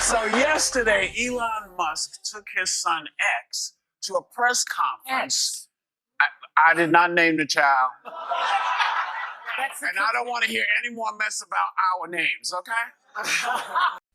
So yesterday, Elon Musk took his son X to a press conference. I did not name the child. And I don't want to hear any more mess about our names, okay?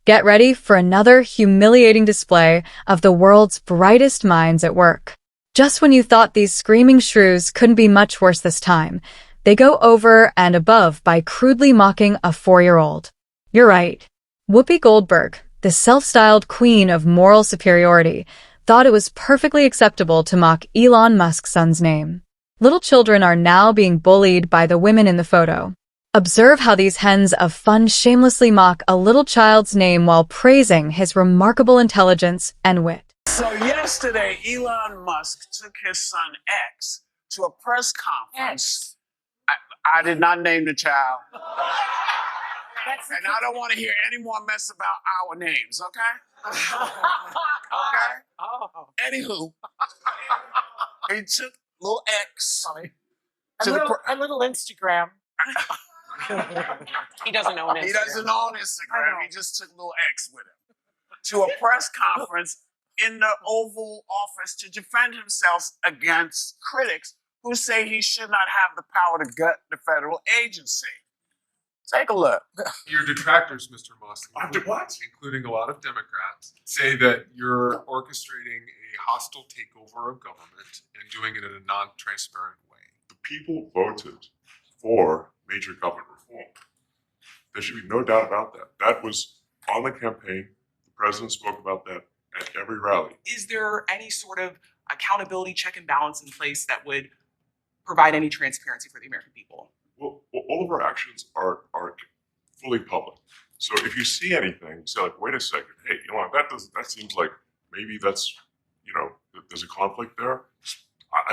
Get ready for another humiliating display of the world's brightest minds at work. Just when you thought these screaming shrews couldn't be much worse this time, they go over and above by crudely mocking a 4-year-old. You're right. Whoopi Goldberg, the self-styled queen of moral superiority, thought it was perfectly acceptable to mock Elon Musk's son's name. Little children are now being bullied by the women in the photo. Observe how these hens of fun shamelessly mock a little child's name while praising his remarkable intelligence and wit. So yesterday, Elon Musk took his son X to a press conference. I did not name the child. And I don't want to hear any more mess about our names, okay? Okay? Oh. Anywho, he took little X A little Instagram. He doesn't own Instagram. He doesn't own Instagram. He just took little X with him to a press conference in the Oval Office to defend himself against critics who say he should not have the power to gut the federal agency. Take a look. Your detractors, Mr. Musk, What? including a lot of Democrats, say that you're orchestrating a hostile takeover of government and doing it in a non-transparent way. The people voted for major government reform. There should be no doubt about that. That was on the campaign. The president spoke about that at every rally. Is there any sort of accountability check and balance in place that would provide any transparency for the American people? Well, all of our actions are fully public. So if you see anything, say like, wait a second, hey, you know, that seems like maybe that's, there's a conflict there.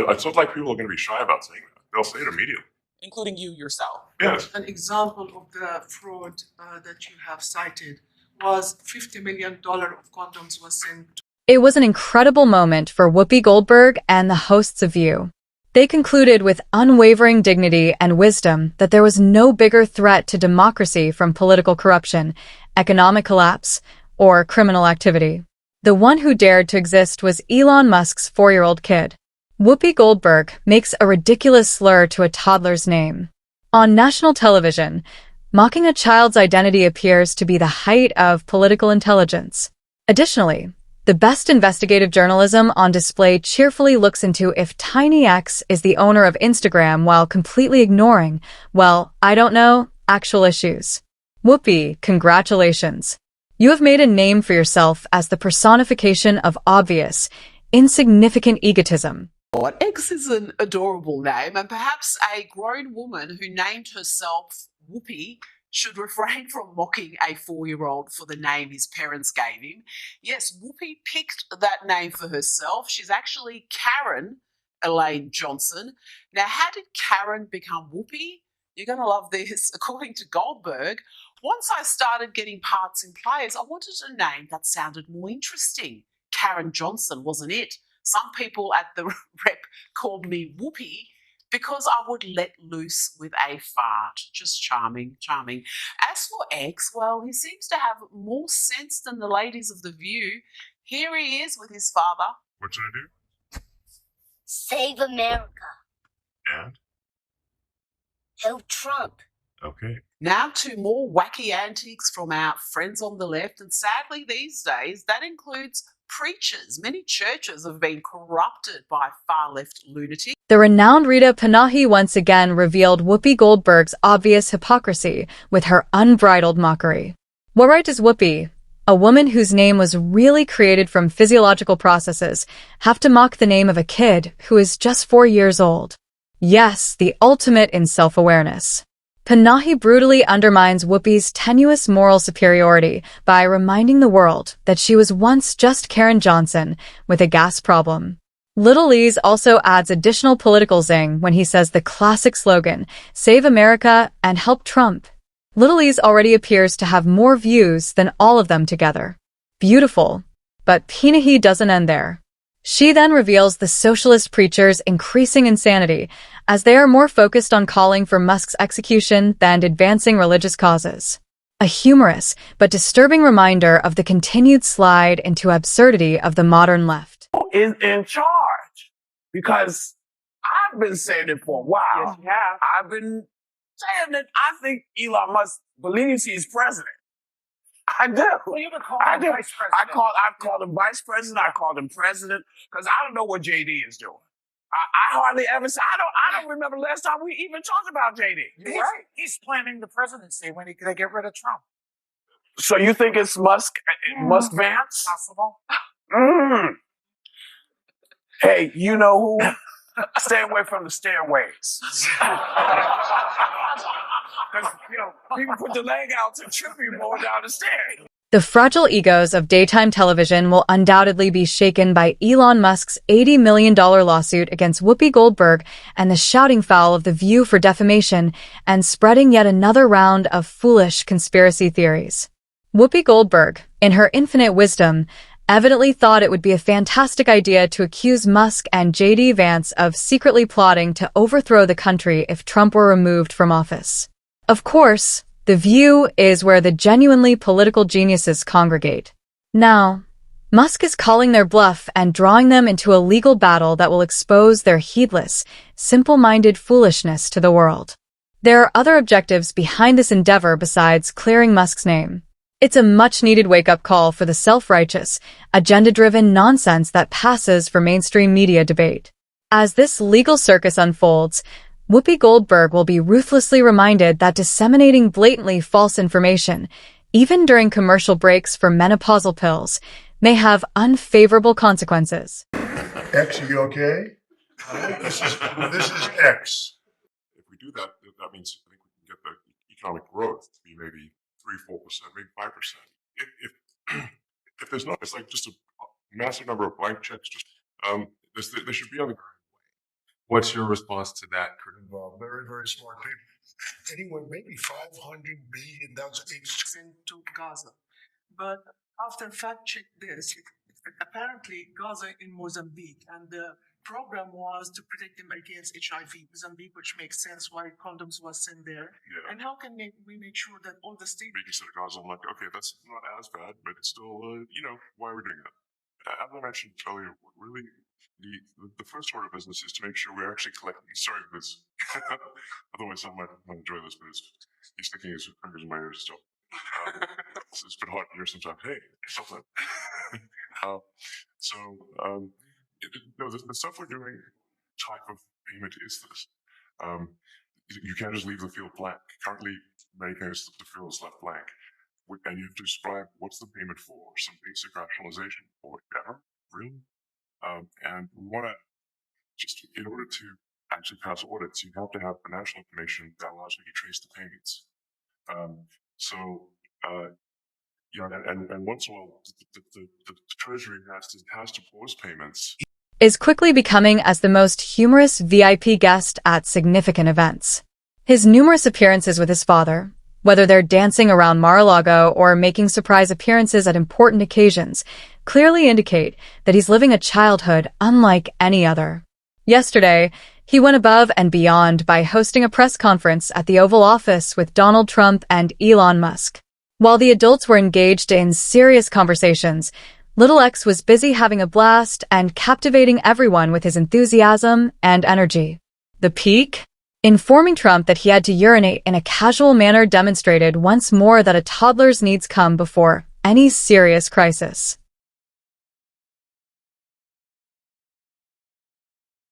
It's not like people are going to be shy about saying that. They'll say it immediately. Including you yourself. Yes. An example of the fraud that you have cited was $50 million of condoms was sent. It was an incredible moment for Whoopi Goldberg and the hosts of View. They concluded with unwavering dignity and wisdom that there was no bigger threat to democracy from political corruption, economic collapse, or criminal activity. The one who dared to exist was Elon Musk's 4-year-old kid. Whoopi Goldberg makes a ridiculous slur to a toddler's name. On national television, mocking a child's identity appears to be the height of political intelligence. Additionally, the best investigative journalism on display cheerfully looks into if Tiny X is the owner of Instagram while completely ignoring, well, I don't know, actual issues. Whoopi, congratulations. You have made a name for yourself as the personification of obvious, insignificant egotism. X is an adorable name, and perhaps a grown woman who named herself Whoopi should refrain from mocking a 4-year-old for the name his parents gave him. Yes, Whoopi picked that name for herself. She's actually Karen Elaine Johnson. Now, how did Karen become Whoopi? You're going to love this. According to Goldberg, once I started getting parts in plays, I wanted a name that sounded more interesting. Karen Johnson wasn't it. Some people at the rep called me Whoopi because I would let loose with a fart. Just charming, charming. As for X, well, he seems to have more sense than the ladies of The View. Here he is with his father. What should I do? Save America. And? Help Trump. Okay. Now to more wacky antics from our friends on the left, and sadly these days that includes preachers. Many churches have been corrupted by far-left lunatics. The renowned Rita Panahi once again revealed Whoopi Goldberg's obvious hypocrisy with her unbridled mockery. What right does Whoopi, a woman whose name was really created from physiological processes, have to mock the name of a kid who is just 4 years old? Yes, the ultimate in self-awareness. Panahi brutally undermines Whoopi's tenuous moral superiority by reminding the world that she was once just Karen Johnson with a gas problem. Little Lee's also adds additional political zing when he says the classic slogan, "Save America and help Trump." Little Lee's already appears to have more views than all of them together. Beautiful. But Panahi doesn't end there. She then reveals the socialist preachers' increasing insanity, as they are more focused on calling for Musk's execution than advancing religious causes. a humorous but disturbing reminder of the continued slide into absurdity of the modern left. Is in charge, because I've been saying it for a while. Yes, you have. I've been saying that I think Elon Musk believes he's president. I do. Well, you can call I him do. vice president. I've called him vice president. I called him president because I don't know what JD is doing. I hardly ever say. I don't remember the last time we even talked about JD. You're right. He's planning the presidency when he's going to get rid of Trump. So you think it's Musk Vance? Possible. Mm. Hey, you know who? Stay away from the stairways. Because, people put the leg out to trip you going down the stairs. The fragile egos of daytime television will undoubtedly be shaken by Elon Musk's $80 million lawsuit against Whoopi Goldberg and the shouting foul of The View for defamation and spreading yet another round of foolish conspiracy theories. Whoopi Goldberg, in her infinite wisdom, evidently thought it would be a fantastic idea to accuse Musk and JD Vance of secretly plotting to overthrow the country if Trump were removed from office. Of course, The View is where the genuinely political geniuses congregate. Now, Musk is calling their bluff and drawing them into a legal battle that will expose their heedless, simple-minded foolishness to the world. There are other objectives behind this endeavor besides clearing Musk's name. It's a much-needed wake-up call for the self-righteous, agenda-driven nonsense that passes for mainstream media debate. As this legal circus unfolds, Whoopi Goldberg will be ruthlessly reminded that disseminating blatantly false information, even during commercial breaks for menopausal pills, may have unfavorable consequences. X, are you okay? This is X. If we do that, that means I think we can get the economic growth to be maybe 3-4%, maybe 5%. If there's not, it's like just a massive number of blank checks. There should be on the ground. What's your response to that, Curtin? Well, very, very smart people. Anyway, maybe 500 billion, that's Sent to Gaza. But after fact check this, apparently Gaza in Mozambique, and the program was to protect them against HIV. Mozambique, which makes sense why condoms was sent there. Yeah. And how can we make sure that all the states Making sure Gaza, I'm like, okay, that's not as bad, but it's still, why are we doing that? As I mentioned earlier, really, the first order of business is to make sure we're actually collecting. Sorry for this. Otherwise, I might not enjoy this, but he's sticking his fingers in my ears still. It's been hot here sometimes. Hey, something. The stuff we're doing, type of payment is this. You can't just leave the field blank. Currently, many times the field is left blank. And you have to describe what's the payment for, some basic rationalization or whatever, really. And we want to, just in order to actually pass audits, you have to have financial information that allows you to trace the payments. And once in a while, the Treasury has to pause payments. Is quickly becoming as the most humorous VIP guest at significant events. His numerous appearances with his father, whether they're dancing around Mar-a-Lago or making surprise appearances at important occasions, clearly indicate that he's living a childhood unlike any other. Yesterday, he went above and beyond by hosting a press conference at the Oval Office with Donald Trump and Elon Musk. While the adults were engaged in serious conversations, Little X was busy having a blast and captivating everyone with his enthusiasm and energy. The peak? Informing Trump that he had to urinate in a casual manner demonstrated once more that a toddler's needs come before any serious crisis.